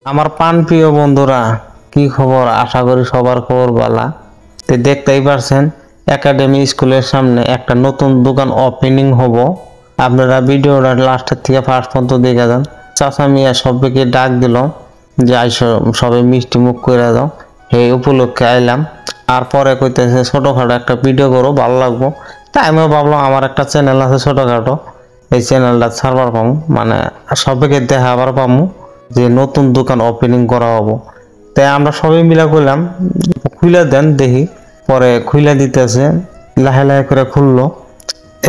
আমার পান প্রিয় বন্ধুরা, কি খবর? আশা করি সবার খবর ভালো। তো দেখতেই পারছেন একাডেমি স্কুলের সামনে একটা নতুন দোকান ওপেনিং হবো। আপনারা ভিডিওটা লাস্টের থেকে ফার্স্ট পর্যন্ত দেখে যান। চাচা মিয়া সবাইকে ডাক দিল যে আইসো সবাই মিষ্টি মুখ করে দাও, এই উপলক্ষে আইলাম। আর পরে কইতেছে ছোটখাটো একটা ভিডিও করো, ভালো লাগবো। তাই আমিও ভাবলাম আমার একটা চ্যানেল আছে ছোটখাটো, এই চ্যানেলটা সার্ভার পাবো, মানে সবাইকে দেখাবার পাবো যে নতুন দোকান ওপেনিং করা হবো। তাই আমরা সবাই মিলা করলাম খুলে দেন দেখি। পরে খুলে দিতেছে, লাহে লাহে করে খুললো।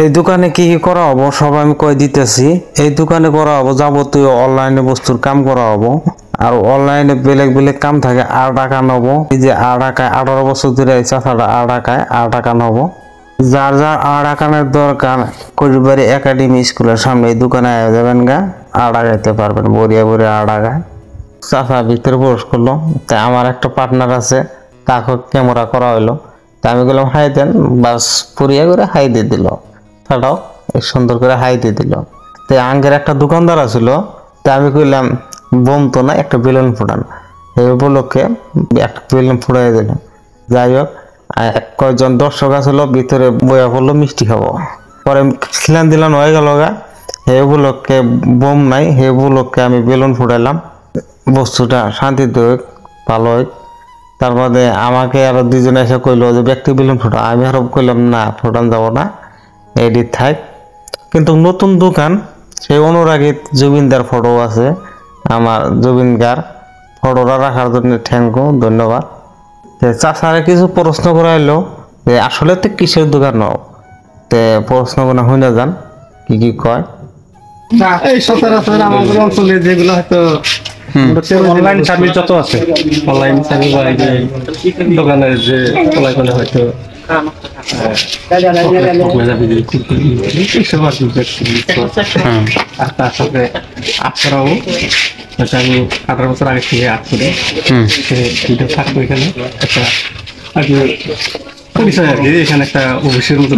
এই দোকানে কি কি করা হবো সব আমি কই দিতেছি। এই দোকানে করা হবো যাবতীয় অনলাইনে বস্তুর কাম করা হবো। আর অনলাইনে বেলেগ বেলেগ কাম থাকে। আর টাকা নেবো, এই যে আর টাকায় 18 বছর ধরে এই চাষাটা আর টাকায় আর টাকা নেবো। যার যার আর টাকানের দরকার করিবারি একাডেমি স্কুলের সামনে এই দোকানে আয় যাবেন গা, আর টাকাইতে পারবেন বরিয়া বরিয়া আর টাকায়। চাষা ভিতরে প্রবেশ করলো। তাই আমার একটা পার্টনার আছে, তাকে ক্যামেরা করা হইলো। তাই আমি বললাম হাই দেন, বাস পরিয়া করে হাই দিয়ে দিল। তাটাও সুন্দর করে হাই দিয়ে দিল। তাই আঙ্গের একটা দোকানদার আছিল, তাই আমি কইলাম বোম তো না, একটা বেলুন ফুটান। এই উপলক্ষে একটা বেলুন ফুটাই দিলাম। যাই হোক, কয়েকজন দর্শক আসলো ভিতরে বইয়া পড়লো মিষ্টি খাবো। পরে খিলান দিলাম হয়ে গেল গা। এই উপলক্ষে বোম নাই, এই উপলক্ষে আমি বেলুন ফুটাইলাম। বস্তুটা শান্তিতে হোক, ভালো হোক। তারপরে আমাকে আরো দুজনে এসে কইলো যে ব্যক্তি বেলুন ফুটা। আমি আরো কইলাম না, ফুটান যাব না, এডি থাক। কিন্তু নতুন দোকান, সেই অনুরাগী জুবিনদার ফটো আছে, আমার জুবিনদার ফটোটা রাখার জন্য থ্যাংক ইউ, ধন্যবাদ। চাষারে কিছু প্রশ্ন করা এলো যে আসলে তো কিসের দোকান নাও, তে প্রশ্ন করে শুনে যান কি কি কয়। এই সচরাচর আমাদের অঞ্চলে যেগুলো হয়তো অনলাইন সার্ভিস যত আছে, অনলাইন সার্ভিস বা এই যে দোকানের যে অনলাইনে হয়তো আর তার সাথে আপনারাও হয়তো আমি 18 বছর আগে থেকে আট করি, সে ভিডিও থাকবো এখানে একটা আর কি পরিচয় আর কি। এখানে একটা অফিসের মতো